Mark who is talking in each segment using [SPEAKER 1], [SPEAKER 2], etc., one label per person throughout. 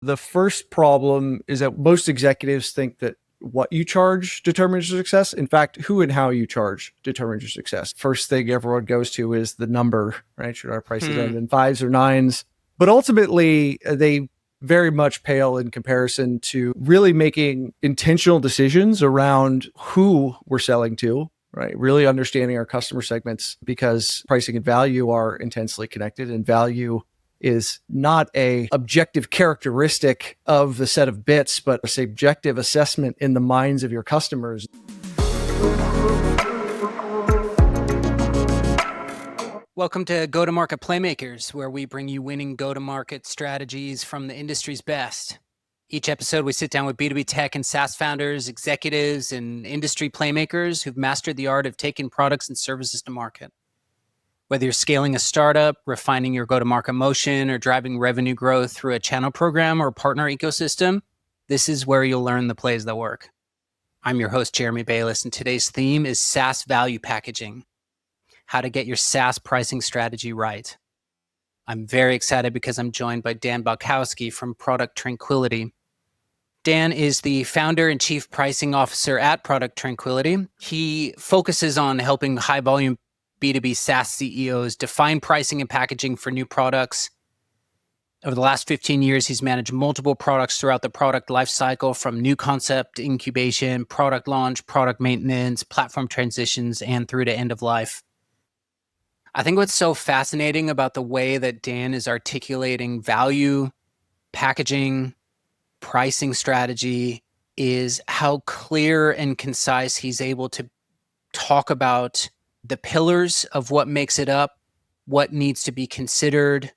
[SPEAKER 1] The first problem is that most executives think that what you charge determines your success. In fact, who and how you charge determines your success. First thing everyone goes to is the number, right? Should our prices end in fives or nines? But ultimately, they very much pale in comparison to really making intentional decisions around who we're selling to, right? Really understanding our customer segments, because pricing and value are intensely connected, and value is not a objective characteristic of the set of bits, but a subjective assessment in the minds of your customers.
[SPEAKER 2] Welcome to Go-to-Market Playmakers, where we bring you winning go-to-market strategies from the industry's best. Each episode, we sit down with B2B tech and SaaS founders, executives, and industry playmakers who've mastered the art of taking products and services to market. Whether you're scaling a startup, refining your go-to-market motion, or driving revenue growth through a channel program or partner ecosystem, this is where you'll learn the plays that work. I'm your host, Jeremy Bayless, and today's theme is SaaS value packaging. How to get your SaaS pricing strategy right. I'm very excited because I'm joined by Dan Balcauski from Product Tranquility. Dan is the founder and chief pricing officer at Product Tranquility. He focuses on helping high-volume B2B SaaS CEOs define pricing and packaging for new products. Over the last 15 years, he's managed multiple products throughout the product lifecycle, from new concept incubation, product launch, product maintenance, platform transitions, and through to end of life. I think what's so fascinating about the way that Dan is articulating value, packaging, pricing strategy is how clear and concise he's able to talk about the pillars of what makes it up, what needs to be considered,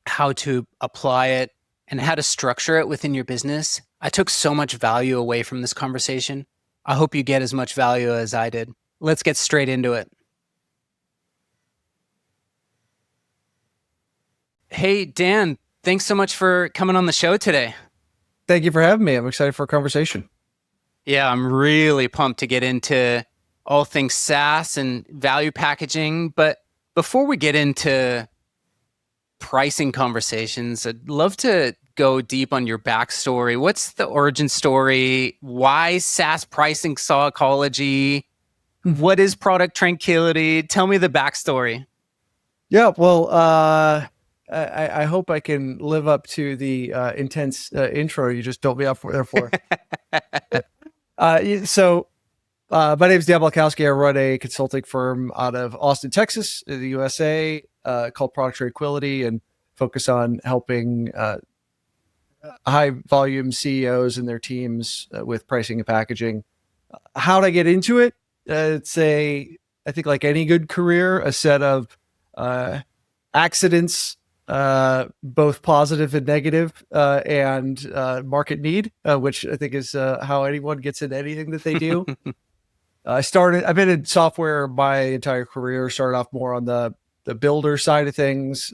[SPEAKER 2] how to apply it, and how to structure it within your business. I took so much value away from this conversation. I hope you get as much value as I did. Let's get straight into it. Hey, Dan, thanks so much for coming on the show today.
[SPEAKER 1] Thank you for having me. I'm excited for a conversation.
[SPEAKER 2] Yeah, I'm really pumped to get into all things SaaS and value packaging. But before we get into pricing conversations, I'd love to go deep on your backstory. What's the origin story? Why SaaS pricing psychology? What is Product Tranquility? Tell me the backstory.
[SPEAKER 1] Yeah, well, I hope I can live up to the intense intro you just built me up for. Therefore, my name is Dan Balcauski. I run a consulting firm out of Austin, Texas, in the USA, called Product Tranquility, and focus on helping high volume CEOs and their teams with pricing and packaging. How'd I get into it? I think like any good career, a set of accidents, both positive and negative, and market need, which I think is how anyone gets into anything that they do. I've been in software my entire career. Started off more on the builder side of things,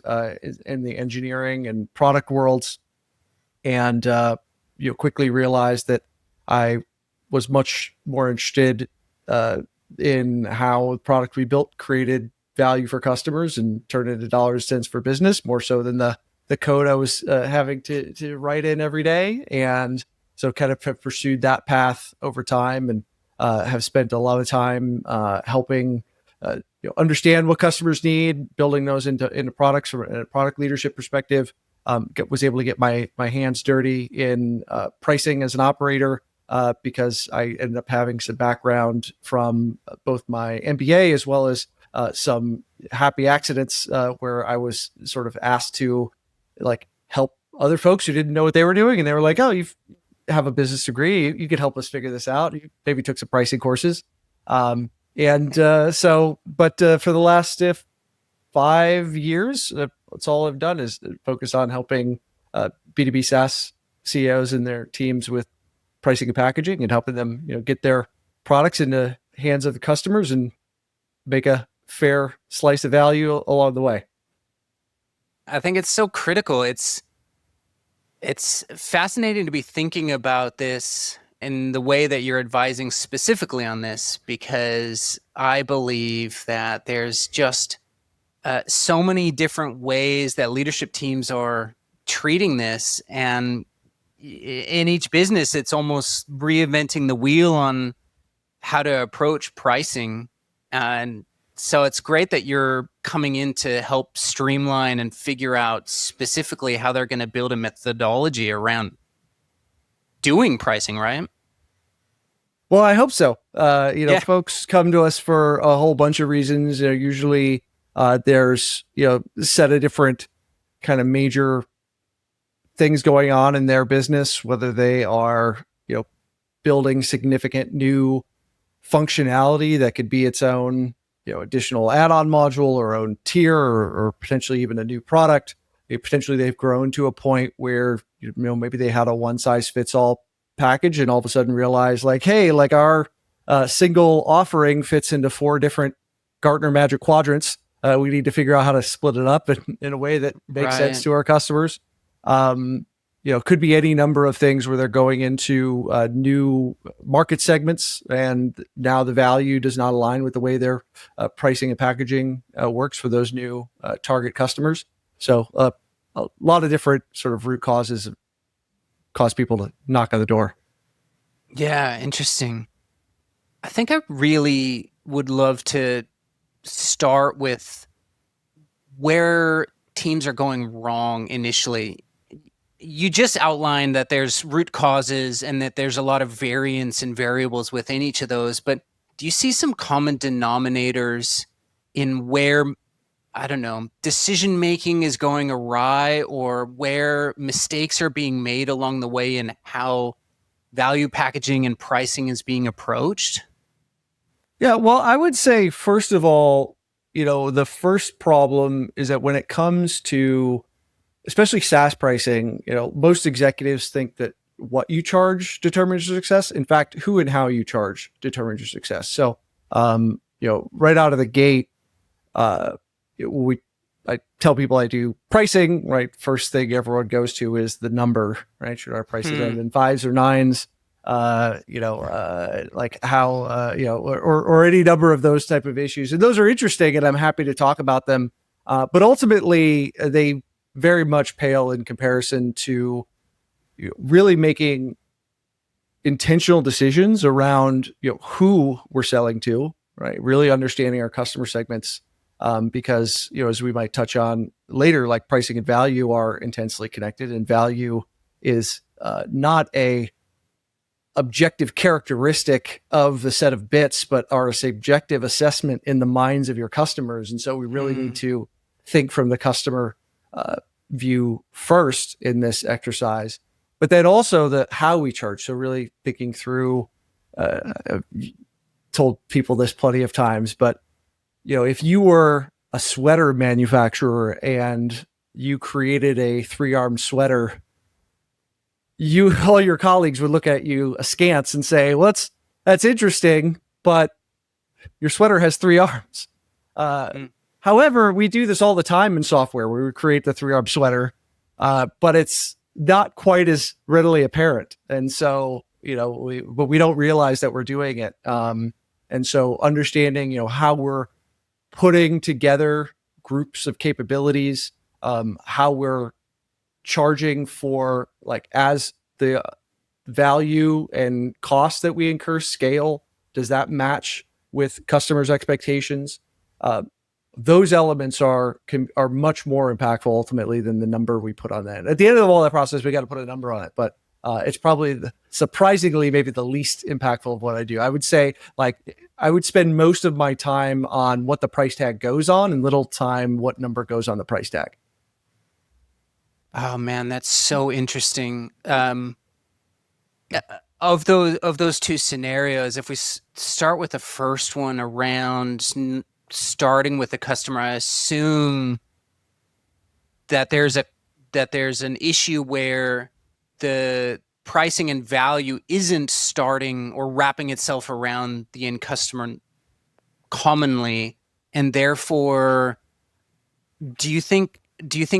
[SPEAKER 1] in the engineering and product worlds, and quickly realized that I was much more interested in how the product we built created value for customers and turn it into dollars, cents for business, more so than the code I was having to write in every day. And so kind of pursued that path over time, and have spent a lot of time helping understand what customers need, building those into products from a product leadership perspective. Was able to get my hands dirty in pricing as an operator, because I ended up having some background from both my MBA as well as some happy accidents where I was sort of asked to help other folks who didn't know what they were doing. And they were like, "Oh, you have a business degree. You could help us figure this out." You maybe took some pricing courses. For the last 5 years, that's all I've done is focus on helping B2B SaaS CEOs and their teams with pricing and packaging, and helping them get their products in the hands of the customers and make a fair slice of value along the way.
[SPEAKER 2] I think it's so critical. It's fascinating to be thinking about this in the way that you're advising specifically on this, because I believe that there's just so many different ways that leadership teams are treating this. And in each business, it's almost reinventing the wheel on how to approach pricing. And so it's great that you're coming in to help streamline and figure out specifically how they're going to build a methodology around doing pricing, right?
[SPEAKER 1] Well, I hope so.
[SPEAKER 2] Yeah.
[SPEAKER 1] Folks come to us for a whole bunch of reasons. Usually, there's a set of different kind of major things going on in their business, whether they are building significant new functionality that could be its own additional add-on module or own tier, or potentially even a new product. Potentially they've grown to a point where maybe they had a one-size-fits-all package and all of a sudden realize like, hey, like our single offering fits into 4 different Gartner Magic Quadrants. We need to figure out how to split it up in a way that makes sense to our customers. Could be any number of things where they're going into new market segments, and now the value does not align with the way their pricing and packaging works for those new target customers. So a lot of different sort of root causes cause people to knock on the door.
[SPEAKER 2] Yeah, interesting. I think I really would love to start with where teams are going wrong initially. You just outlined that there's root causes and that there's a lot of variance and variables within each of those, but do you see some common denominators in where, I don't know, decision making is going awry, or where mistakes are being made along the way in how value packaging and pricing is being approached?
[SPEAKER 1] Yeah, well, I would say, first of all, the first problem is that when it comes to especially SaaS pricing, most executives think that what you charge determines your success. In fact, who and how you charge determines your success. So, right out of the gate, I tell people I do pricing, right? First thing everyone goes to is the number, right? Should our prices end in 5s or 9s? Like how, or any number of those type of issues. And those are interesting, and I'm happy to talk about them. But ultimately, they very much pale in comparison to really making intentional decisions around who we're selling to, right? Really understanding our customer segments, because as we might touch on later, like pricing and value are intensely connected, and value is not a objective characteristic of the set of bits, but are a subjective assessment in the minds of your customers. And so we really need to think from the customer view first in this exercise, but then also the how we charge. So really thinking through, I've told people this plenty of times, but if you were a sweater manufacturer and you created a 3-armed sweater, all your colleagues would look at you askance and say, well, that's interesting, but your sweater has 3 arms. However, we do this all the time in software where we create the 3-arm sweater, but it's not quite as readily apparent. And so, but we don't realize that we're doing it. And so understanding, how we're putting together groups of capabilities, how we're charging for, like, as the value and cost that we incur scale, does that match with customers' expectations? Those elements are much more impactful ultimately than the number we put on that. At the end of all that process, we got to put a number on it, but it's probably surprisingly maybe the least impactful of what I do. I would say, like, I would spend most of my time on what the price tag goes on and little time what number goes on the price tag.
[SPEAKER 2] Oh man, that's so interesting. Of those two scenarios, if we start with the first one around starting with the customer, I assume that there's an issue where the pricing and value isn't starting or wrapping itself around the end customer commonly, and therefore, do you think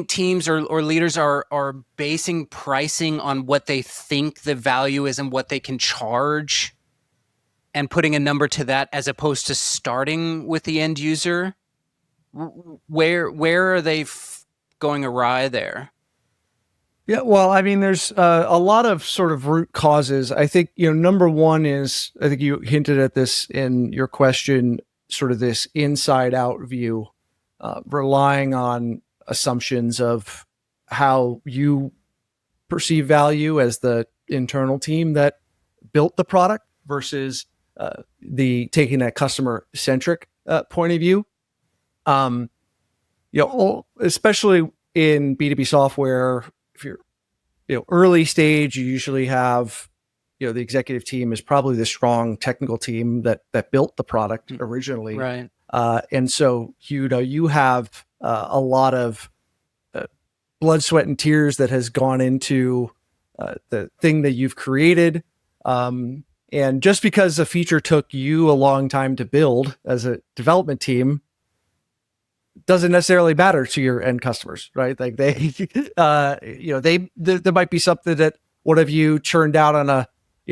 [SPEAKER 2] teams or leaders are basing pricing on what they think the value is and what they can charge, and putting a number to that, as opposed to starting with the end user? Where are they going awry there?
[SPEAKER 1] Yeah, well, I mean, there's a lot of sort of root causes. I think, number one is, I think you hinted at this in your question, sort of this inside out view, relying on assumptions of how you perceive value as the internal team that built the product versus the taking that customer centric point of view. Um, especially in B2B software, if you're early stage, you usually have, the executive team is probably the strong technical team that built the product originally.
[SPEAKER 2] Right.
[SPEAKER 1] And so, you have a lot of blood, sweat, and tears that has gone into the thing that you've created. And just because a feature took you a long time to build as a development team doesn't necessarily matter to your end customers, right? Like they, there might be something that one of you churned out on a,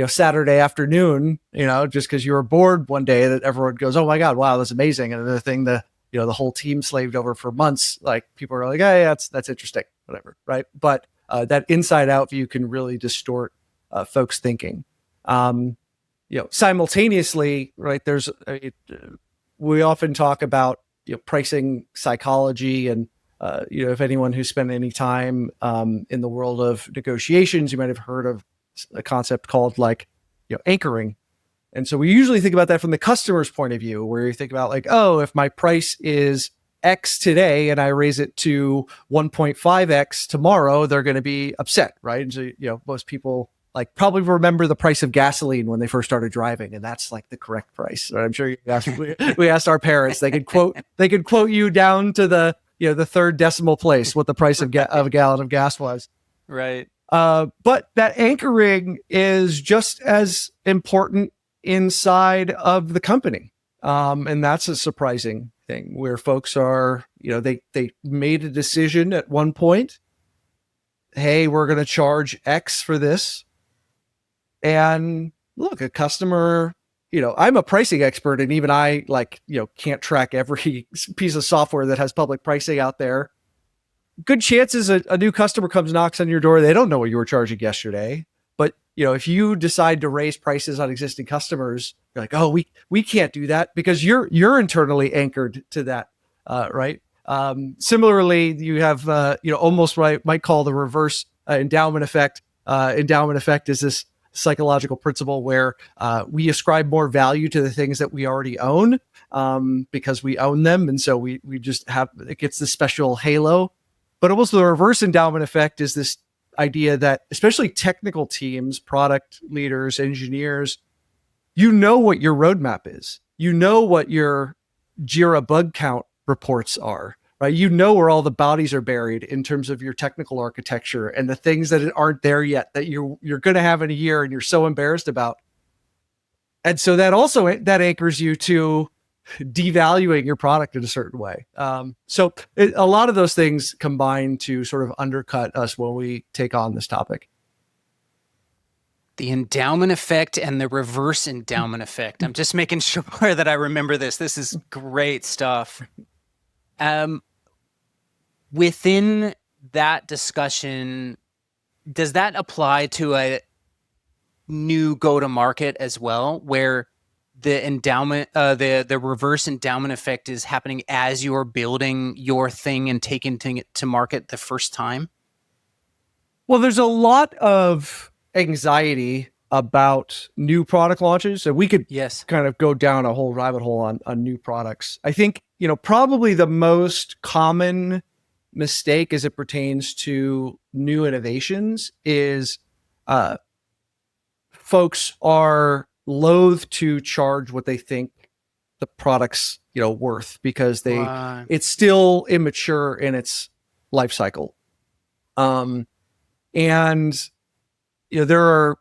[SPEAKER 1] Saturday afternoon, just because you were bored one day that everyone goes, oh my God, wow, that's amazing. And the thing that, the whole team slaved over for months, like people are like, hey, that's interesting, whatever, right? But that inside out view can really distort folks' thinking. Simultaneously, right, we often talk about, pricing psychology. And, if anyone who's spent any time in the world of negotiations, you might have heard of a concept called anchoring. And so we usually think about that from the customer's point of view, where you think about oh, if my price is X today and I raise it to 1.5X tomorrow, they're going to be upset, right? And so, most people probably remember the price of gasoline when they first started driving, and that's the correct price. Right? I'm sure we asked our parents; they could quote you down to the the third decimal place what the price of a gallon of gas was.
[SPEAKER 2] Right.
[SPEAKER 1] But that anchoring is just as important inside of the company, and that's a surprising thing where folks are they made a decision at one point. Hey, we're going to charge X for this. And look, a customer, I'm a pricing expert, and even I can't track every piece of software that has public pricing out there. Good chances a new customer comes, knocks on your door. They don't know what you were charging yesterday. But, if you decide to raise prices on existing customers, you're like, oh, we can't do that because you're internally anchored to that. Right. Similarly, you have, almost what I might call the reverse endowment effect. Endowment effect is this psychological principle where we ascribe more value to the things that we already own because we own them. And so we just have, it gets this special halo. But almost the reverse endowment effect is this idea that especially technical teams, product leaders, engineers, what your roadmap is. What your Jira bug count reports are, right? Where all the bodies are buried in terms of your technical architecture and the things that aren't there yet that you're going to have in a year and you're so embarrassed about. And so that anchors you to devaluing your product in a certain way. So a lot of those things combine to sort of undercut us when we take on this topic.
[SPEAKER 2] The endowment effect and the reverse endowment effect. I'm just making sure that I remember this. This is great stuff. Within that discussion, does that apply to a new go-to-market as well, where the endowment, the reverse endowment effect is happening as you're building your thing and taking it to market the first time?
[SPEAKER 1] Well, there's a lot of anxiety about new product launches, and we could kind of go down a whole rabbit hole on new products. I think, probably the most common mistake as it pertains to new innovations is folks are loath to charge what they think the product's worth because it's still immature in its life cycle. And there are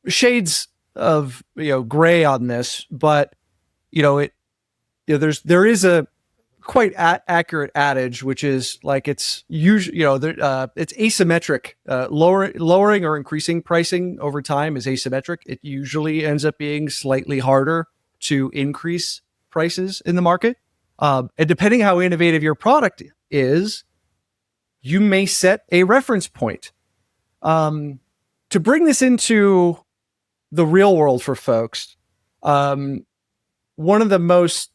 [SPEAKER 1] shades of gray on this, but there is a quite accurate adage, which is it's usually it's asymmetric. Lowering or increasing pricing over time is asymmetric. It usually ends up being slightly harder to increase prices in the market. And depending how innovative your product is, you may set a reference point To bring this into the real world for folks, one of the most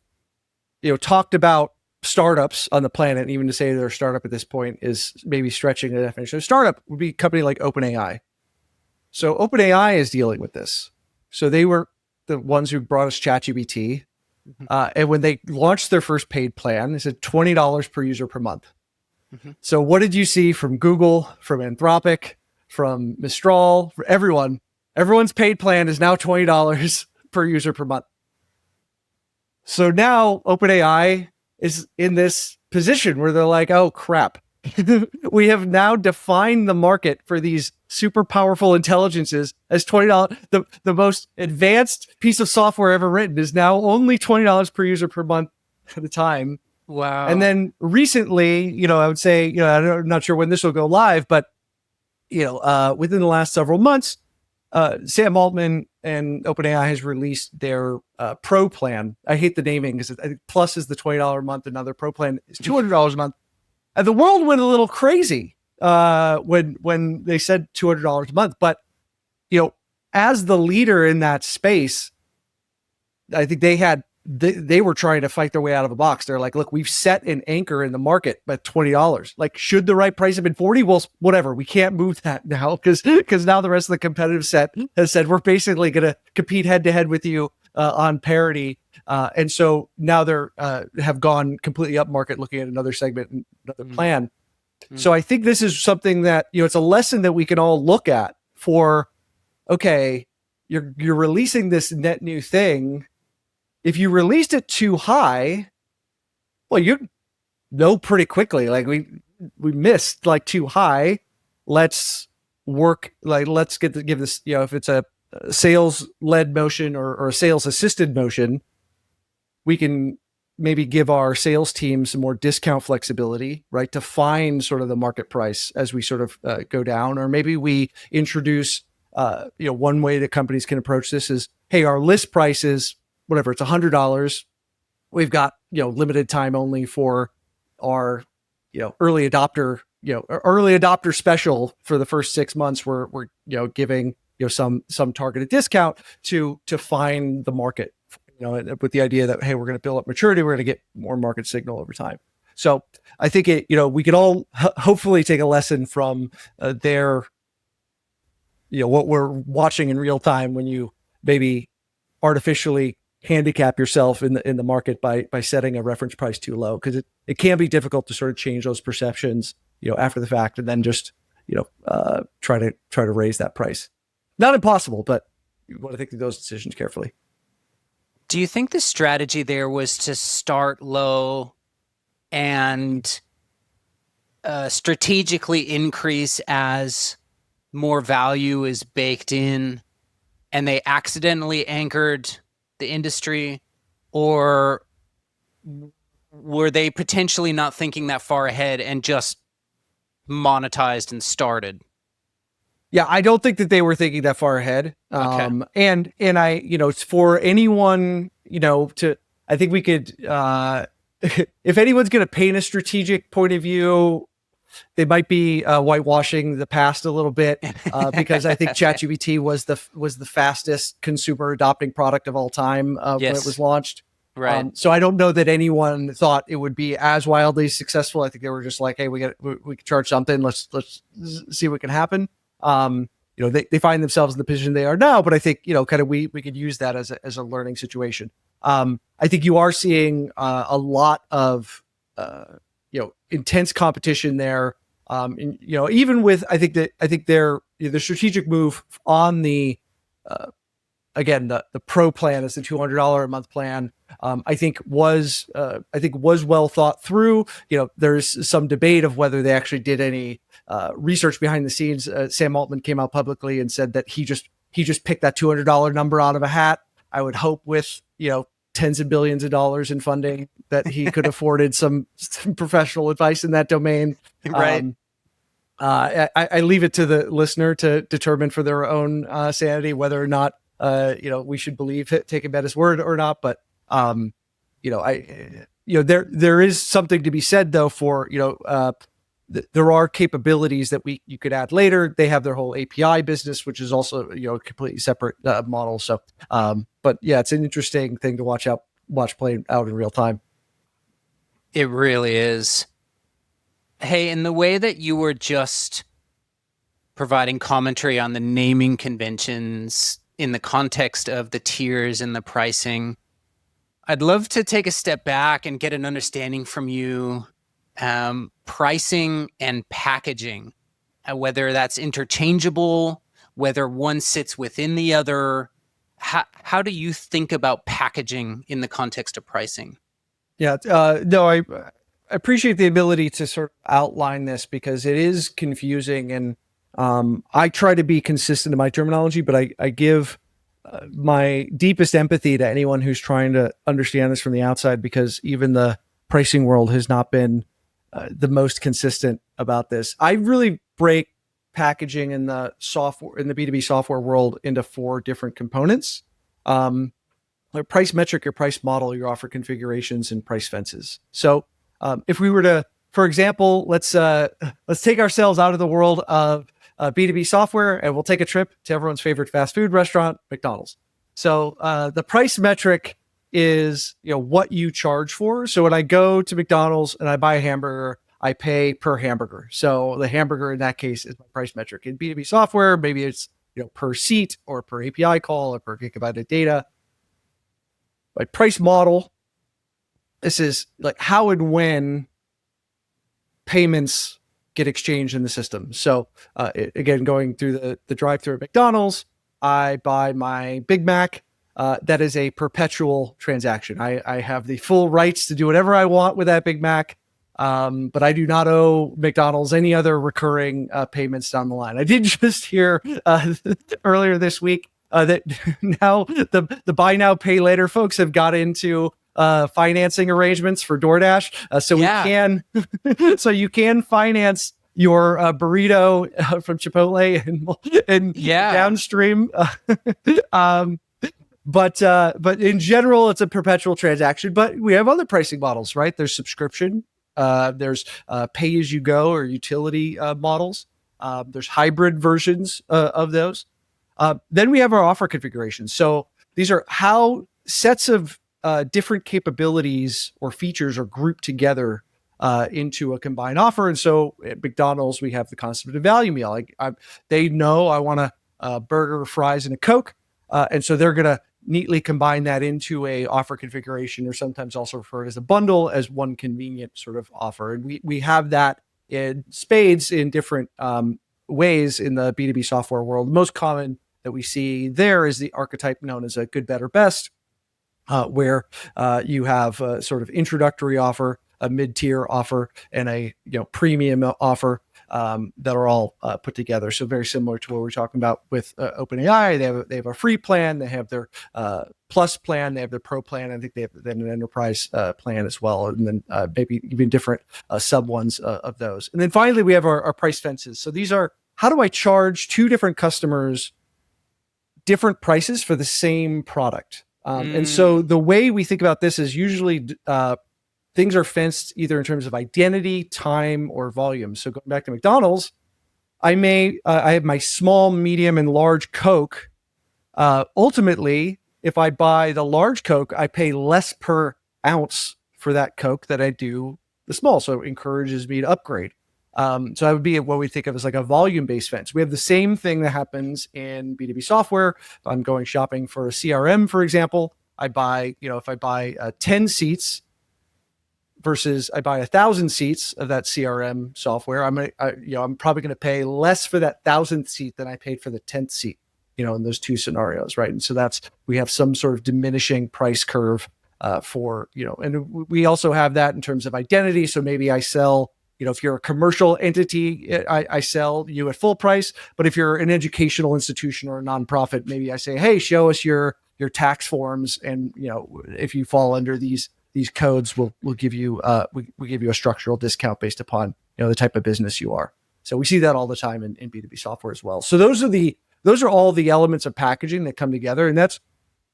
[SPEAKER 1] talked about startups on the planet, even to say they're a startup at this point is maybe stretching the definition. A startup would be a company like OpenAI. So OpenAI is dealing with this. So they were the ones who brought us ChatGPT. And when they launched their first paid plan, they said $20 per user per month. So what did you see from Google, from Anthropic, from Mistral, for everyone? Everyone's paid plan is now $20 per user per month. So now OpenAI is in this position where they're like, oh crap. We have now defined the market for these super powerful intelligences as $20. The most advanced piece of software ever written is now only $20 per user per month at a time.
[SPEAKER 2] Wow.
[SPEAKER 1] And then recently, I would say, I'm not sure when this will go live, but within the last several months, Sam Altman and OpenAI has released their Pro plan. I hate the naming because I think Plus is the $20 a month. Another Pro plan is $200 a month. And the world went a little crazy when they said $200 a month. But as the leader in that space, I think they were trying to fight their way out of a box. They're like, look, we've set an anchor in the market at $20. Like, should the right price have been 40? Well, whatever. We can't move that now because now the rest of the competitive set has said we're basically going to compete head to head with you on parity. And so now they're have gone completely up market, looking at another segment and another plan. So I think this is something that it's a lesson that we can all look at for. Okay, you're releasing this net new thing. If you released it too high, well, you know pretty quickly, like we missed like too high. Let's work, like let's give this, if it's a sales led motion or a sales assisted motion, we can maybe give our sales team some more discount flexibility, right? To find sort of the market price as we sort of go down, or maybe we introduce, one way that companies can approach this is, hey, our list price is whatever, it's $100. We've got, limited time only for our, early adopter special for the first 6 months. We're giving, some targeted discount to find the market, with the idea that, hey, we're going to build up maturity. We're going to get more market signal over time. So I think we could all hopefully take a lesson from their, what we're watching in real time when you maybe artificially handicap yourself in the market by setting a reference price too low, because it can be difficult to sort of change those perceptions after the fact, and then just try to raise that price. Not impossible, but you want to think through those decisions carefully.
[SPEAKER 2] Do you think the strategy there was to start low and strategically increase as more value is baked in, and they accidentally anchored the industry, or were they potentially not thinking that far ahead and just monetized and started?
[SPEAKER 1] Yeah, I don't think that they were thinking that far ahead.
[SPEAKER 2] Okay.
[SPEAKER 1] And I, for anyone, I think we could, if anyone's going to paint a strategic point of view, they might be whitewashing the past a little bit, because I think ChatGPT was the fastest consumer adopting product of all time when it was launched.
[SPEAKER 2] Right.
[SPEAKER 1] So I don't know that anyone thought it would be as wildly successful. I think they were just like, hey, we can charge something. Let's see what can happen. They find themselves in the position they are now, but I think kind of we could use that as a learning situation. I think you are seeing a lot of intense competition there. Even with, I think their the strategic move on the again the Pro plan is the $200 a month plan. I think was well thought through. There's some debate of whether they actually did any research behind the scenes. Sam Altman came out publicly and said that he just picked that $200 number out of a hat. I would hope with tens of billions of dollars in funding that he could afforded some professional advice in that domain.
[SPEAKER 2] Right.
[SPEAKER 1] I leave it to the listener to determine for their own sanity whether or not we should take him at his word or not. But there is something to be said though for there are capabilities that you could add later. They have their whole API business, which is also, a completely separate model. So, but yeah, it's an interesting thing to watch play out in real time.
[SPEAKER 2] It really is. Hey, in the way that you were just providing commentary on the naming conventions in the context of the tiers and the pricing, I'd love to take a step back and get an understanding from you, pricing and packaging, whether that's interchangeable, whether one sits within the other. How do you think about packaging in the context of pricing?
[SPEAKER 1] Yeah, no, I appreciate the ability to sort of outline this because it is confusing, and I try to be consistent in my terminology, but I give my deepest empathy to anyone who's trying to understand this from the outside, because even the pricing world has not been the most consistent about this. I really break packaging in the B2B software world into 4 different components. Your price metric, your price model, your offer configurations, and price fences. So if we were to, for example, let's take ourselves out of the world of B2B software, and we'll take a trip to everyone's favorite fast food restaurant, McDonald's. So the price metric is what you charge for. So when I go to McDonald's and I buy a hamburger, I pay per hamburger. So the hamburger in that case is my price metric. In B2B software, maybe it's per seat or per API call or per gigabyte of data. My price model, this is like how and when payments get exchanged in the system. So again, going through the drive-thru at McDonald's, I buy my Big Mac. That is a perpetual transaction. I have the full rights to do whatever I want with that Big Mac, but I do not owe McDonald's any other recurring payments down the line. I did just hear earlier this week that now the buy now pay later folks have got into financing arrangements for DoorDash, so you can finance your burrito from Chipotle and downstream. But in general, it's a perpetual transaction. But we have other pricing models, right? There's subscription, there's pay as you go or utility models. There's hybrid versions of those. Then we have our offer configurations. So these are how sets of different capabilities or features are grouped together into a combined offer. And so at McDonald's, we have the concept of value meal. They know I want a burger, fries, and a Coke. And so they're going to neatly combine that into a offer configuration, or sometimes also referred as a bundle, as one convenient sort of offer. And we have that in spades in different ways in the B2B software world. The most common that we see there is the archetype known as a good, better, best, where you have a sort of introductory offer, a mid-tier offer, and a premium offer that are all put together. So very similar to what we're talking about with OpenAI. They have a free plan, they have their plus plan, they have their pro plan. I think they have then an enterprise plan as well, and then maybe even different sub ones of those. And then finally, we have our price fences. So these are, how do I charge 2 different customers different prices for the same product? And so the way we think about this is usually things are fenced either in terms of identity, time, or volume. So going back to McDonald's, I have my small, medium, and large Coke. Ultimately, if I buy the large Coke, I pay less per ounce for that Coke than I do the small. So it encourages me to upgrade. So that would be what we think of as like a volume-based fence. We have the same thing that happens in B2B software. If I'm going shopping for a CRM, for example, I buy, if I buy 10 seats versus I buy 1,000 seats of that CRM software, I'm probably going to pay less for that 1,000th seat than I paid for the 10th seat, in those 2 scenarios, right? And so we have some sort of diminishing price curve for, and we also have that in terms of identity. So maybe I sell, if you're a commercial entity, I sell you at full price. But if you're an educational institution or a nonprofit, maybe I say, hey, show us your tax forms, and if you fall under these codes, we'll give you we give you a structural discount based upon the type of business you are. So we see that all the time in B2B software as well. So those are all the elements of packaging that come together, and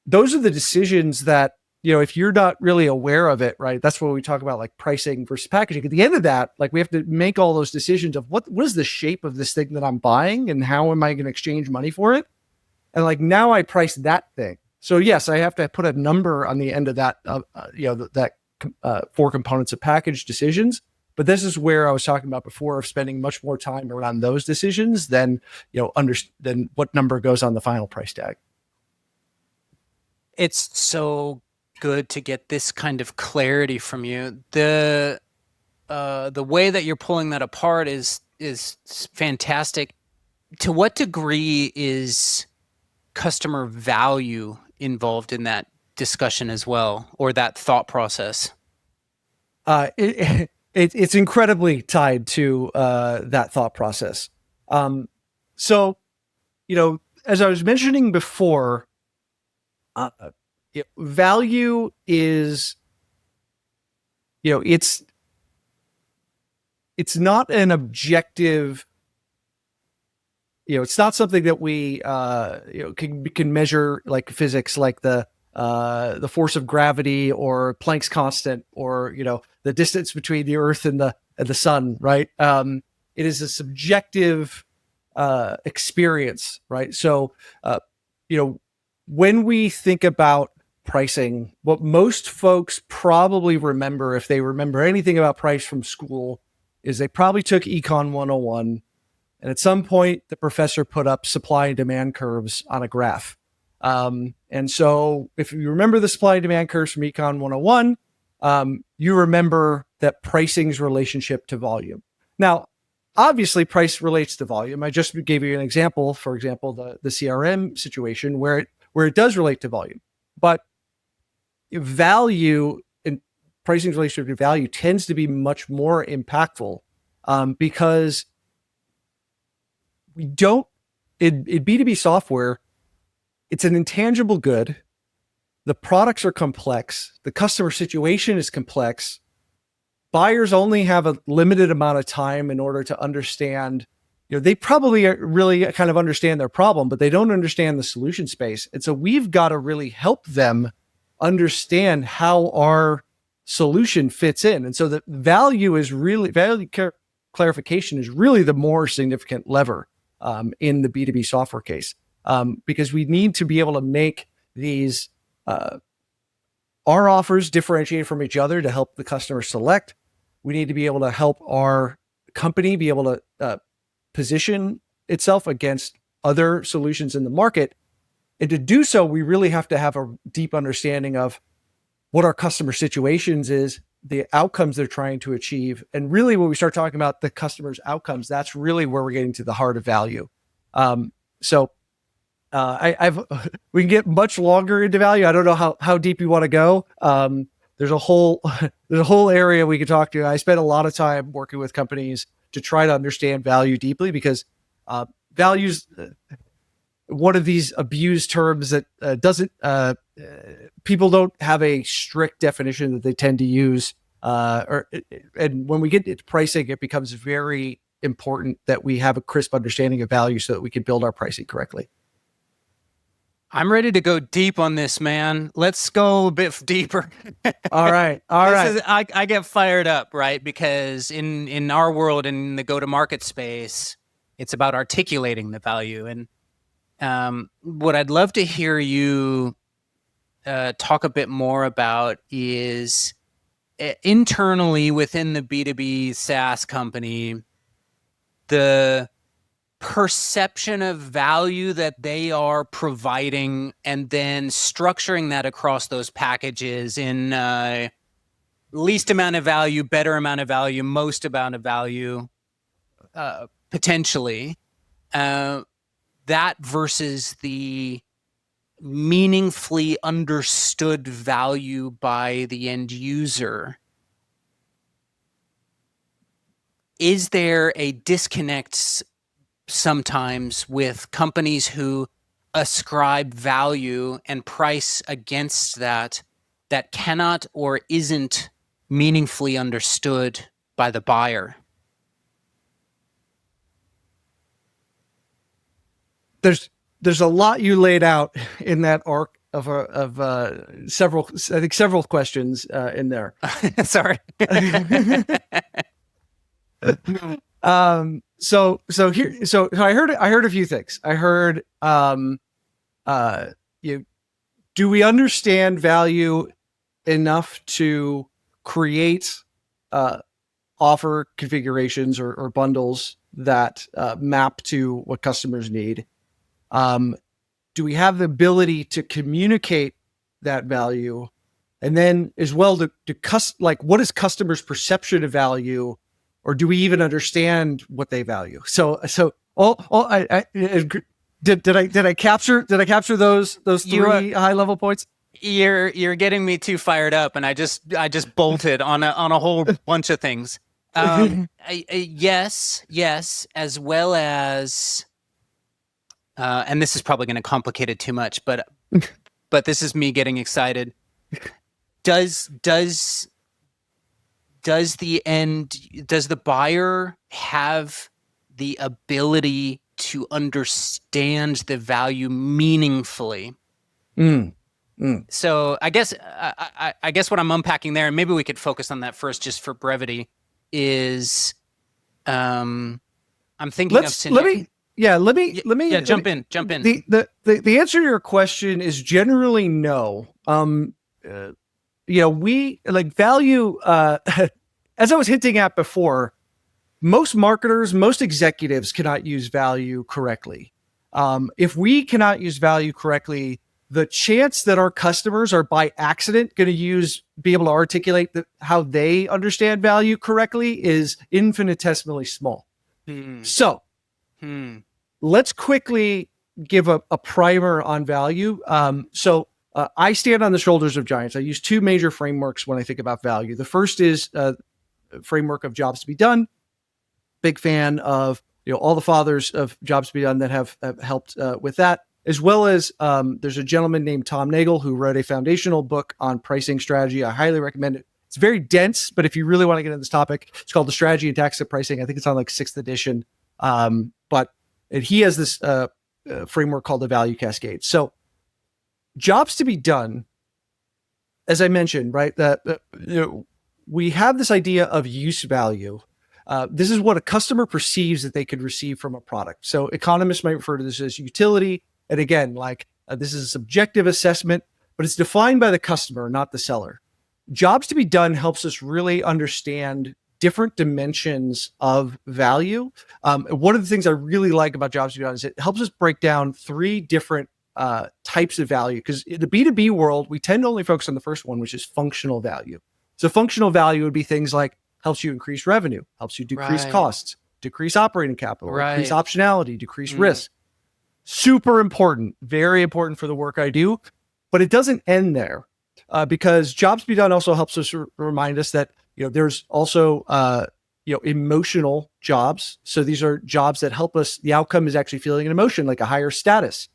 [SPEAKER 1] those are the decisions that if you're not really aware of it, right, that's what we talk about, like pricing versus packaging. At the end of that, like we have to make all those decisions of what is the shape of this thing that I'm buying and how am I going to exchange money for it? And like now I price that thing. So yes, I have to put a number on the end of that, that 4 components of package decisions. But this is where I was talking about before of spending much more time around those decisions than, than what number goes on the final price tag.
[SPEAKER 2] It's so good to get this kind of clarity from you. The way that you're pulling that apart is fantastic. To what degree is customer value involved in that discussion as well, or that thought process?
[SPEAKER 1] It's incredibly tied to that thought process. So, as I was mentioning before, value is, it's not an objective. It's not something that we can measure like physics, like the force of gravity or Planck's constant, or the distance between the Earth and the sun, right? It is a subjective experience, right? So, when we think about pricing, what most folks probably remember, if they remember anything about price from school, is they probably took Econ 101. And at some point, the professor put up supply and demand curves on a graph. And so if you remember the supply and demand curves from Econ 101, you remember that pricing's relationship to volume. Now, obviously, price relates to volume. I just gave you an example, for example, the CRM situation where it does relate to volume. But value and pricing's relationship to value tends to be much more impactful because we don't, in B2B software, it's an intangible good. The products are complex. The customer situation is complex. Buyers only have a limited amount of time in order to understand, they probably really kind of understand their problem, but they don't understand the solution space. And so we've got to really help them understand how our solution fits in. And so the value clarification is really the more significant lever in the B2B software case, because we need to be able to make these our offers differentiate from each other to help the customer select. We need to be able to help our company be able to position itself against other solutions in the market. And to do so, we really have to have a deep understanding of what our customer situations is, the outcomes they're trying to achieve. And really when we start talking about the customer's outcomes, that's really where we're getting to the heart of value. We can get much longer into value. I don't know how deep you want to go. There's a whole area we could talk to. I spent a lot of time working with companies to try to understand value deeply, because value's one of these abused terms that people don't have a strict definition that they tend to use. And when we get into pricing, it becomes very important that we have a crisp understanding of value so that we can build our pricing correctly.
[SPEAKER 2] I'm ready to go deep on this, man. Let's go a bit deeper.
[SPEAKER 1] All right.
[SPEAKER 2] I get fired up, right? Because in our world, in the go-to-market space, it's about articulating the value. And what I'd love to hear you talk a bit more about is internally within the B2B SaaS company, the perception of value that they are providing, and then structuring that across those packages in least amount of value, better amount of value, most amount of value, potentially. That versus the meaningfully understood value by the end user. Is there a disconnect sometimes with companies who ascribe value and price against that cannot or isn't meaningfully understood by the buyer?
[SPEAKER 1] There's a lot you laid out in that arc several questions in there.
[SPEAKER 2] Sorry.
[SPEAKER 1] So I heard a few things. I heard, do we understand value enough to create offer configurations or bundles that map to what customers need? Do we have the ability to communicate that value? And then as well, what is customers' perception of value, or do we even understand what they value? So did I capture those three high level points?
[SPEAKER 2] You're getting me too fired up, and I just bolted on a whole bunch of things. Yes, as well as, and this is probably going to complicate it too much, but this is me getting excited. Does the buyer have the ability to understand the value meaningfully? So I guess what I'm unpacking there, and maybe we could focus on that first, just for brevity, is I'm thinking
[SPEAKER 1] let me
[SPEAKER 2] jump in.
[SPEAKER 1] The answer to your question is generally no. We like value, as I was hinting at before, most marketers, most executives cannot use value correctly. If we cannot use value correctly, the chance that our customers are by accident going to be able to articulate how they understand value correctly is infinitesimally small. So let's quickly give a primer on value. I stand on the shoulders of giants. I use two major frameworks when I think about value. The first is a framework of jobs to be done. Big fan of all the fathers of jobs to be done that have helped with that, as well as there's a gentleman named Tom Nagel who wrote a foundational book on pricing strategy. I highly recommend it. It's very dense, but if you really want to get into this topic, it's called The Strategy and Tactics of Pricing. I think it's on like 6th edition. But he has this framework called the value cascade. So jobs to be done, as I mentioned, right, that we have this idea of use value. This is what a customer perceives that they could receive from a product. So economists might refer to this as utility. And again, this is a subjective assessment, but it's defined by the customer, not the seller. Jobs to be done helps us really understand different dimensions of value. One of the things I really like about jobs to be done is it helps us break down 3 different types of value. Because in the B2B world, we tend to only focus on the first one, which is functional value. So functional value would be things like helps you increase revenue, helps you decrease costs, decrease operating capital, increase optionality, decrease risk. Super important, very important for the work I do, but it doesn't end there because jobs to be done also helps us remind us that there's also emotional jobs. So these are jobs that help us. The outcome is actually feeling an emotion, like a higher status.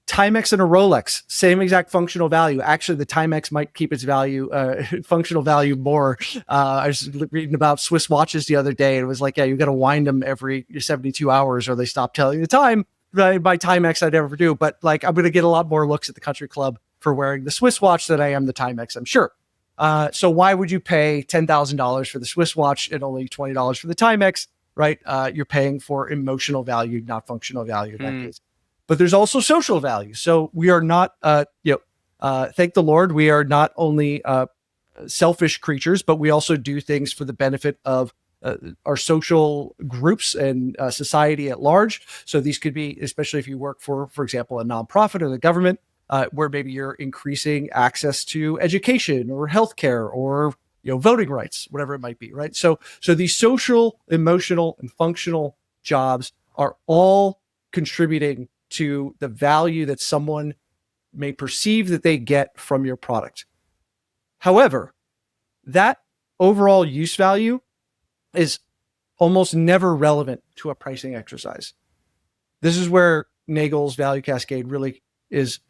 [SPEAKER 1] Timex and a Rolex, same exact functional value. Actually, the Timex might keep its value, functional value more. I was reading about Swiss watches the other day. And it was like, you got to wind them every 72 hours or they stop telling you the time. By Timex, I never do. But I'm going to get a lot more looks at the country club for wearing the Swiss watch than I am the Timex, I'm sure. So why would you pay $10,000 for the Swiss watch and only $20 for the Timex, right? You're paying for emotional value, not functional value in that case. But there's also social value. So we are not, thank the Lord, we are not only selfish creatures, but we also do things for the benefit of our social groups and society at large. So these could be, especially if you work for example, a nonprofit or the government, where maybe you're increasing access to education or healthcare or voting rights, whatever it might be, right? So these social, emotional, and functional jobs are all contributing to the value that someone may perceive that they get from your product. However, that overall use value is almost never relevant to a pricing exercise. This is where Nagel's value cascade really is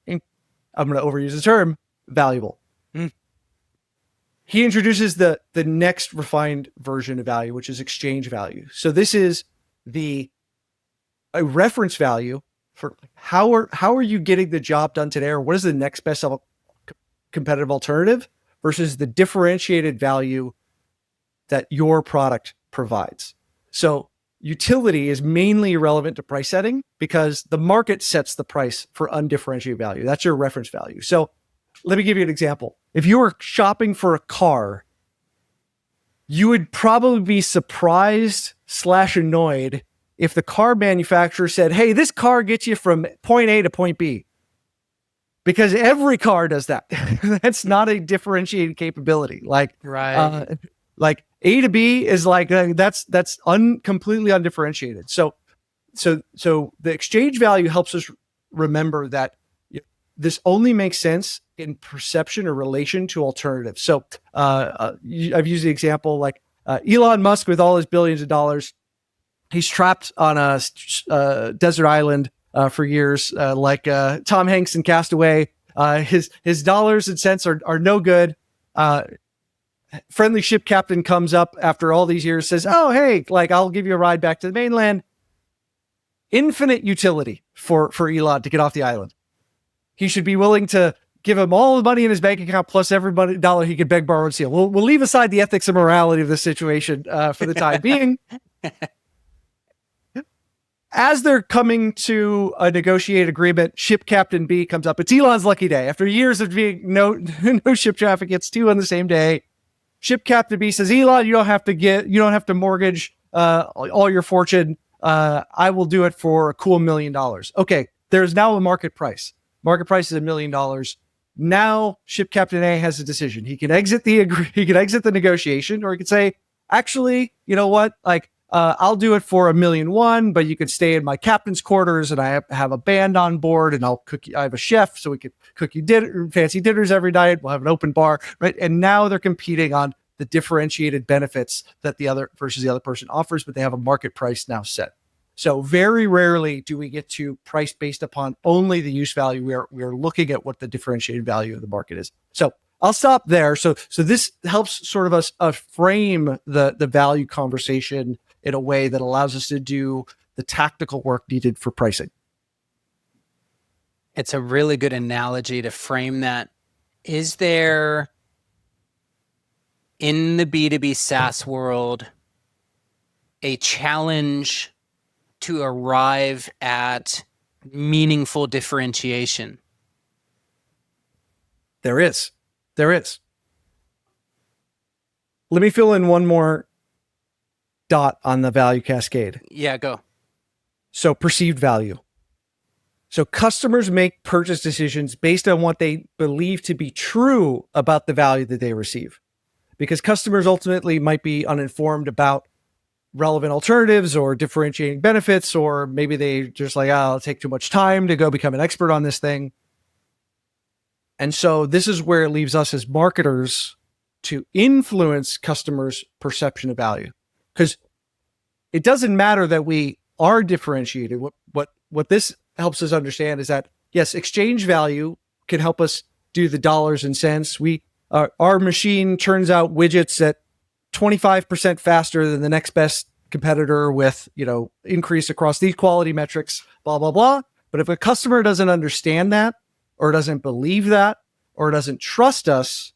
[SPEAKER 1] I'm going to overuse the term, valuable. He introduces the next refined version of value, which is exchange value. So this is a reference value for how are you getting the job done today, or what is the next best competitive alternative versus the differentiated value that your product provides. So utility is mainly relevant to price setting because the market sets the price for undifferentiated value. That's your reference value. So let me give you an example. If you were shopping for a car, you would probably be surprised / annoyed if the car manufacturer said, hey, this car gets you from point A to point B. Because every car does that. That's not a differentiated capability. Like,
[SPEAKER 2] Right.
[SPEAKER 1] Like A to B is like, that's completely undifferentiated. So the exchange value helps us remember that this only makes sense in perception or relation to alternatives. So I've used the example like Elon Musk with all his billions of dollars, he's trapped on a desert island for years, like Tom Hanks in Castaway. His dollars and cents are no good. Friendly ship captain comes up after all these years, says, oh, hey, like I'll give you a ride back to the mainland. Infinite utility for Elon to get off the island. He should be willing to give him all the money in his bank account plus every dollar he could beg, borrow, and steal. We'll leave aside the ethics and morality of this situation for the time being. As they're coming to a negotiated agreement, ship captain B comes up. It's Elon's lucky day. After years of being no ship traffic, it's 2 on the same day. Ship captain B says, Elon, you don't have to mortgage all your fortune. I will do it for a cool $1 million. Okay, there's now a market price. Market price is $1 million. Now ship captain A has a decision. He can exit the negotiation, or he could say, actually, you know what? Like, I'll do it for $1.1 million, but you could stay in my captain's quarters, and I have a band on board, and I'll cook you. I have a chef, so we could cook you fancy dinners every night. We'll have an open bar, right? And now they're competing on the differentiated benefits that the other person offers, but they have a market price now set. So very rarely do we get to price based upon only the use value. We're looking at what the differentiated value of the market is. So I'll stop there. So this helps sort of us frame the value conversation in a way that allows us to do the tactical work needed for pricing.
[SPEAKER 2] It's a really good analogy to frame that. Is there, in the B2B SaaS world, a challenge to arrive at meaningful differentiation?
[SPEAKER 1] There is. Let me fill in one more dot on the value cascade.
[SPEAKER 2] Yeah, go.
[SPEAKER 1] So perceived value. So customers make purchase decisions based on what they believe to be true about the value that they receive. Because customers ultimately might be uninformed about relevant alternatives or differentiating benefits, or maybe they just like, oh, it'll take too much time to go become an expert on this thing. And so this is where it leaves us as marketers to influence customers' perception of value. Because it doesn't matter that we are differentiated. What this helps us understand is that, yes, exchange value can help us do the dollars and cents. Our machine turns out widgets at 25% faster than the next best competitor with, increase across these quality metrics, blah, blah, blah. But if a customer doesn't understand that, or doesn't believe that, or doesn't trust us,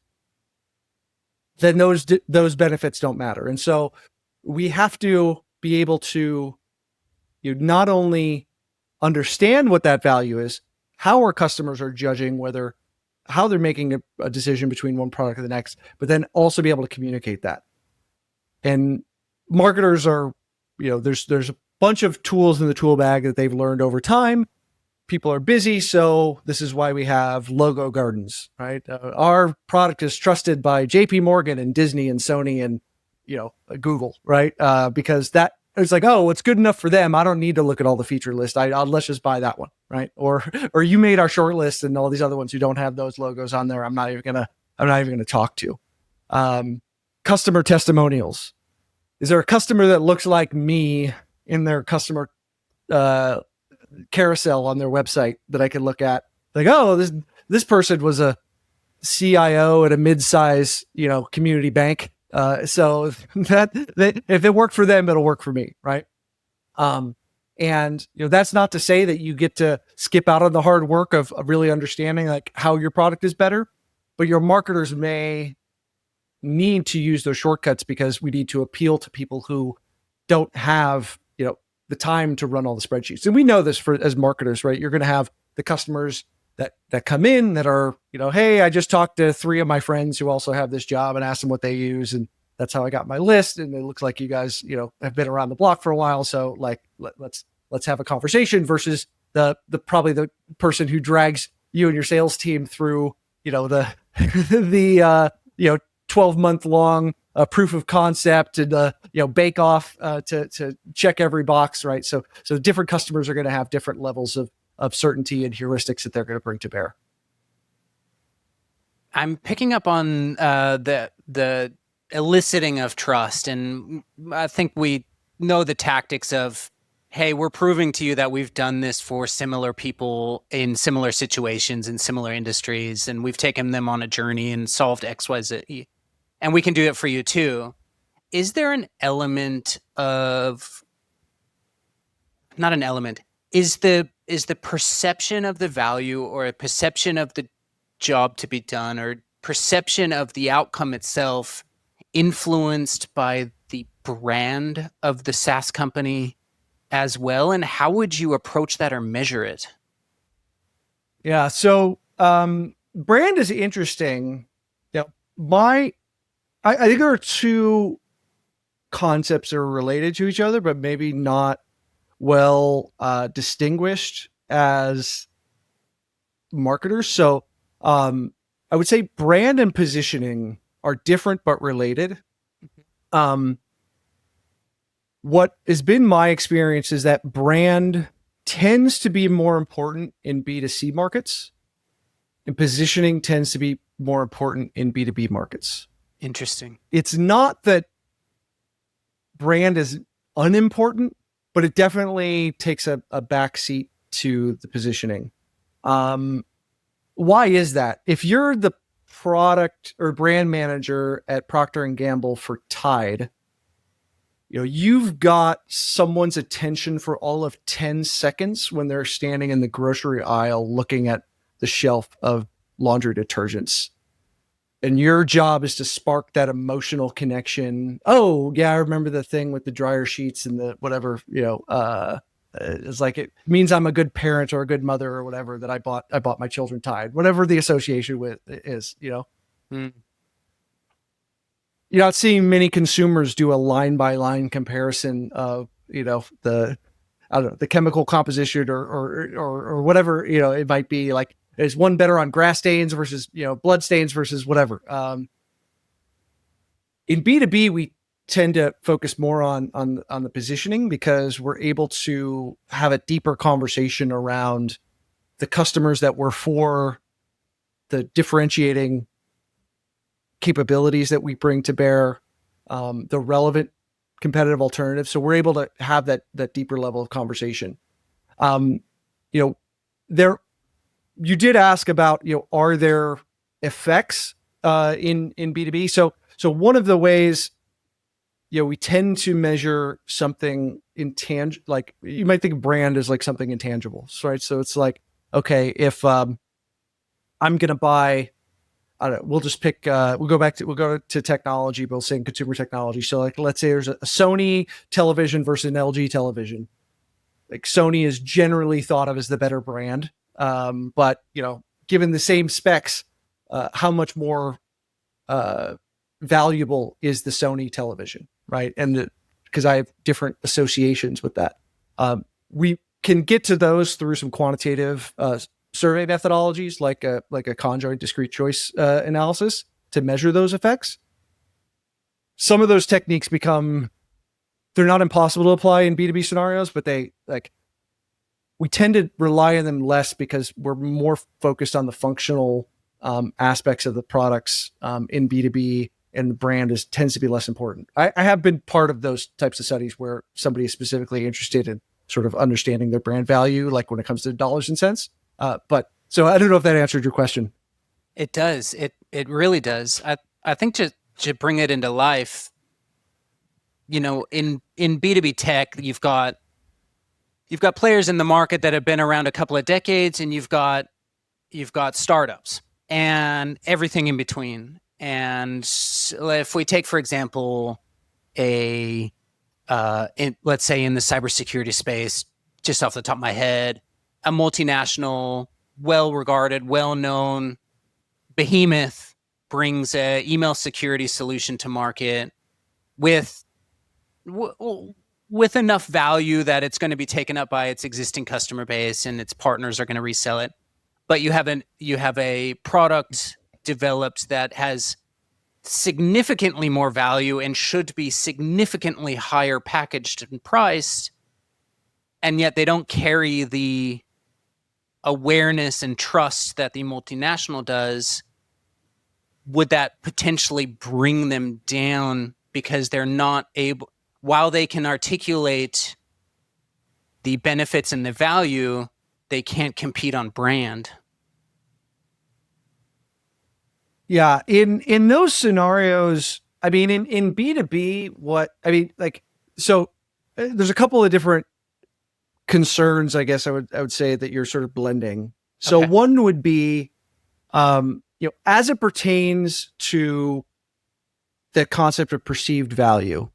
[SPEAKER 1] then those benefits don't matter. And so we have to be able to not only understand what that value is, how our customers are judging how they're making a decision between one product and the next, but then also be able to communicate that. And marketers are, there's a bunch of tools in the tool bag that they've learned over time. People are busy, so this is why we have logo gardens, right? Our product is trusted by JP Morgan and Disney and Sony and, Google, right? Because that it's like, oh, it's good enough for them. I don't need to look at all the feature list. Let's just buy that one, right? Or you made our short list, and all these other ones who don't have those logos on there, I'm not even gonna talk to. Customer testimonials. Is there a customer that looks like me in their customer carousel on their website that I can look at? Like, oh, this person was a CIO at a mid-size, community bank. So that if it worked for them, it'll work for me, right? And that's not to say that you get to skip out on the hard work of really understanding like how your product is better, but your marketers may need to use those shortcuts because we need to appeal to people who don't have the time to run all the spreadsheets. And we know this as marketers, right? You're going to have the customers that come in that are hey, I just talked to 3 of my friends who also have this job and asked them what they use, and that's how I got my list. And it looks like you guys have been around the block for a while, so like let's have a conversation, versus the probably the person who drags you and your sales team through the the 12-month long proof of concept and bake off to check every box, right? So different customers are going to have different levels of certainty and heuristics that they're going to bring to bear.
[SPEAKER 2] I'm picking up on the eliciting of trust, and I think we know the tactics of, hey, we're proving to you that we've done this for similar people in similar situations in similar industries, and we've taken them on a journey and solved X, Y, Z, and we can do it for you too. Is there an element of, not an element, is the perception of the value or a perception of the job to be done or perception of the outcome itself influenced by the brand of the SaaS company as well? And how would you approach that or measure it?
[SPEAKER 1] Yeah. So brand is interesting. I think there are 2 concepts that are related to each other, but maybe not well distinguished as marketers. So I would say brand and positioning are different but related. What has been my experience is that brand tends to be more important in B2C markets, and positioning tends to be more important in B2B markets.
[SPEAKER 2] Interesting.
[SPEAKER 1] It's not that brand is unimportant, but it definitely takes a backseat to the positioning. Why is that? If you're the product or brand manager at Procter and Gamble for Tide, you've got someone's attention for all of 10 seconds when they're standing in the grocery aisle looking at the shelf of laundry detergents. And your job is to spark that emotional connection. Oh, yeah, I remember the thing with the dryer sheets and the whatever, it's like it means I'm a good parent or a good mother or whatever, that I bought my children Tide, whatever the association with is, You're not seeing many consumers do a line by line comparison of, the chemical composition or whatever, it might be like, is one better on grass stains versus, blood stains versus whatever. In B2B, we tend to focus more on the positioning because we're able to have a deeper conversation around the customers that we're for, the differentiating capabilities that we bring to bear, the relevant competitive alternatives. So we're able to have that deeper level of conversation. You did ask about, are there effects in B2B? So one of the ways, we tend to measure something intangible, like you might think of brand as like something intangible, right? So it's like, okay, if I'm going to buy, I don't know, we'll go to technology, but we'll say in consumer technology. So like, let's say there's a Sony television versus an LG television. Like Sony is generally thought of as the better brand. But given the same specs, how much more valuable is the Sony television, right? And because I have different associations with that, we can get to those through some quantitative survey methodologies, like a conjoint discrete choice analysis to measure those effects. Some of those techniques they're not impossible to apply in B2B scenarios, but we tend to rely on them less because we're more focused on the functional aspects of the products in B2B, and the brand tends to be less important. I have been part of those types of studies where somebody is specifically interested in sort of understanding their brand value, like when it comes to dollars and cents. But so I don't know if that answered your question.
[SPEAKER 2] It does. It really does. I think to bring it into life, in B2B tech, you've got players in the market that have been around a couple of decades, and you've got startups and everything in between. And if we take, for example, let's say in the cybersecurity space, just off the top of my head, a multinational, well-regarded, well-known behemoth brings a email security solution to market with enough value that it's going to be taken up by its existing customer base and its partners are going to resell it. But you have a product developed that has significantly more value and should be significantly higher packaged and priced, and yet they don't carry the awareness and trust that the multinational does. Would that potentially bring them down because they're not able, while they can articulate the benefits and the value, they can't compete on brand?
[SPEAKER 1] Yeah, in those scenarios, I mean, in B2B, there's a couple of different concerns, I guess I would say, that you're sort of blending. So
[SPEAKER 2] Okay.
[SPEAKER 1] one would be, as it pertains to the concept of perceived value,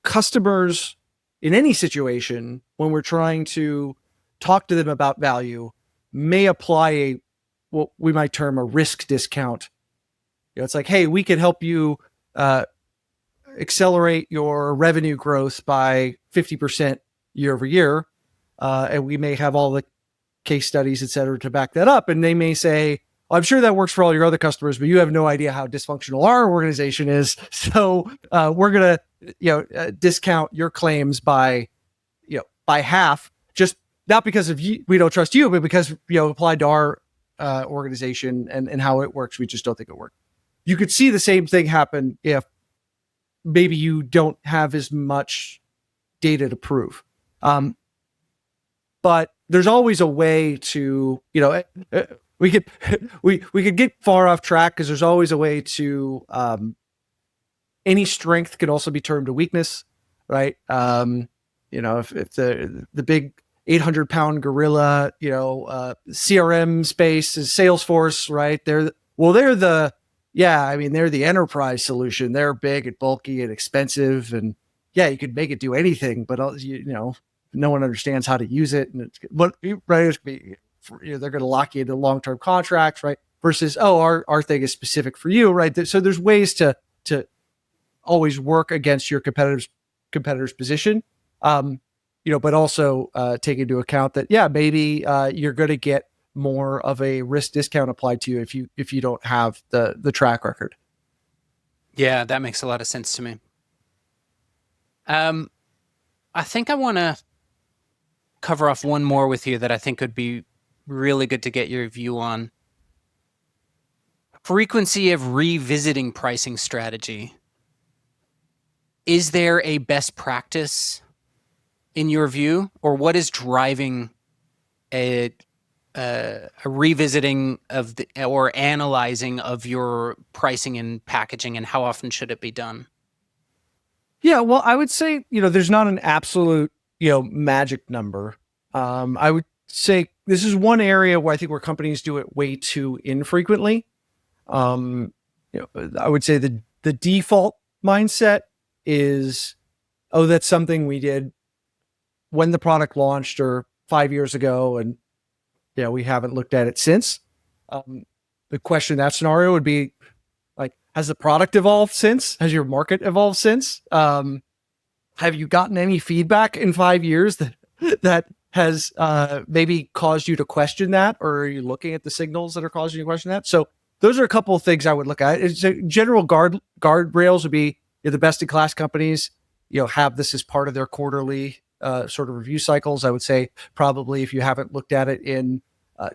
[SPEAKER 1] customers in any situation, when we're trying to talk to them about value, may apply what we might term a risk discount. It's like, hey, we can help you accelerate your revenue growth by 50% year over year. And we may have all the case studies, et cetera, to back that up. And they may say, I'm sure that works for all your other customers, but you have no idea how dysfunctional our organization is. So we're going to, discount your claims by half, just not because of you, we don't trust you, but because, applied to our organization and how it works, we just don't think it works. You could see the same thing happen if maybe you don't have as much data to prove. But there's always a way to, we could get far off track because there's always a way to, any strength can also be termed a weakness, right? If the big 800-pound gorilla, CRM space is Salesforce, right? They're the enterprise solution. They're big and bulky and expensive, and you could make it do anything, but no one understands how to use it, and they're going to lock you into long-term contracts, right? Versus, our thing is specific for you, right? So there's ways to always work against your competitor's position, but also take into account that maybe you're going to get more of a risk discount applied to you if you don't have the track record.
[SPEAKER 2] Yeah, that makes a lot of sense to me. I think I want to cover off one more with you that I think would be really good to get your view on. Frequency of revisiting pricing strategy. Is there a best practice in your view, or what is driving a revisiting of or analyzing of your pricing and packaging, and how often should it be done?
[SPEAKER 1] Yeah, well, I would say, there's not an absolute, magic number. I would say this is one area where I think where companies do it way too infrequently. I would say the default mindset is, that's something we did when the product launched or 5 years ago, and we haven't looked at it since. The question in that scenario would be, like, has the product evolved since? Has your market evolved since? Have you gotten any feedback in 5 years that has maybe caused you to question that, or are you looking at the signals that are causing you to question that? So those are a couple of things I would look at. It's general guardrails would be, the best in class companies, have this as part of their quarterly sort of review cycles. I would say probably if you haven't looked at it in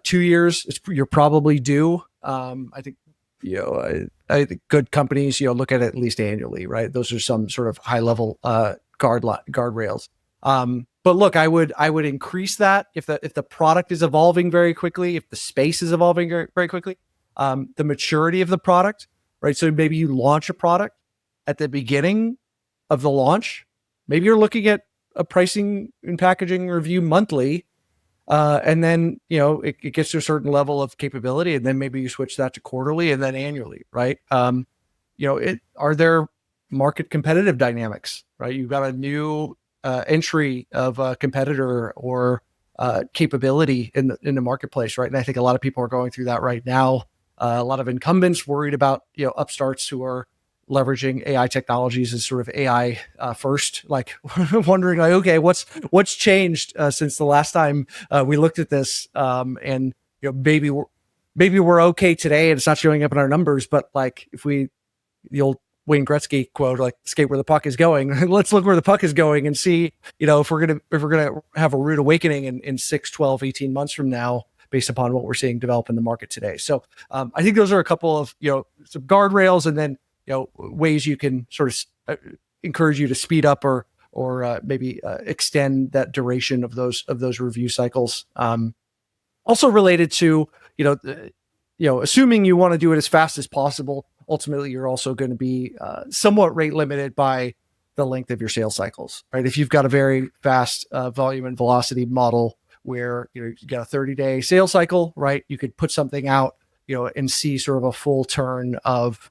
[SPEAKER 1] 2 years, you're probably due. I think I think good companies look at it at least annually, right? Those are some sort of high level guardrails. But look, I would increase that if the product is evolving very quickly, if the space is evolving very, very quickly, the maturity of the product, right? So maybe you launch a product at the beginning of the launch, maybe you're looking at a pricing and packaging review monthly, and then it gets to a certain level of capability, and then maybe you switch that to quarterly and then annually, right? Are there market competitive dynamics, right? You've got a new entry of a competitor or capability in the marketplace, right? And I think a lot of people are going through that right now. A lot of incumbents worried about upstarts who are leveraging AI technologies as sort of AI first, like wondering like, okay, what's changed since the last time we looked at this, and maybe we're okay today and it's not showing up in our numbers, but like if we the old Wayne Gretzky quote, like skate where the puck is going. Let's look where the puck is going and see, if we're gonna have a rude awakening in 6, 12, 18 months from now, based upon what we're seeing develop in the market today. So I think those are a couple of some guardrails, and then ways you can sort of encourage you to speed up or maybe extend that duration of those review cycles. Also related to assuming you want to do it as fast as possible, ultimately you're also going to be somewhat rate limited by the length of your sales cycles, right? If you've got a very fast volume and velocity model where you've got a 30-day sales cycle, right? You could put something out, and see sort of a full turn of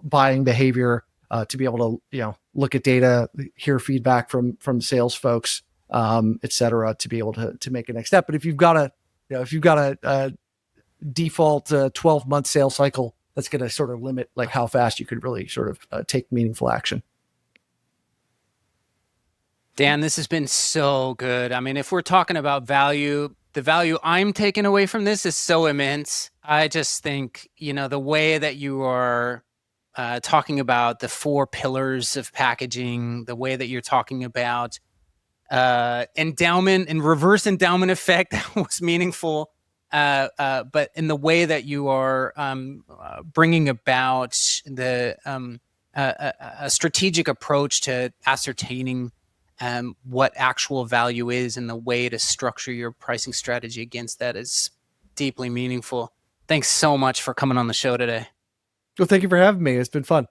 [SPEAKER 1] buying behavior, to be able to look at data, hear feedback from sales folks, et cetera, to be able to make a next step. But if you've got a default 12-month sales cycle, that's going to sort of limit like how fast you could really sort of take meaningful action.
[SPEAKER 2] Dan, this has been so good. I mean, if we're talking about value, the value I'm taking away from this is so immense. I just think, the way that you are talking about the 4 pillars of packaging, the way that you're talking about endowment and reverse endowment effect was meaningful. But in the way that you are bringing about the a strategic approach to ascertaining what actual value is, and the way to structure your pricing strategy against that is deeply meaningful. Thanks so much for coming on the show today.
[SPEAKER 1] Well, thank you for having me. It's been fun.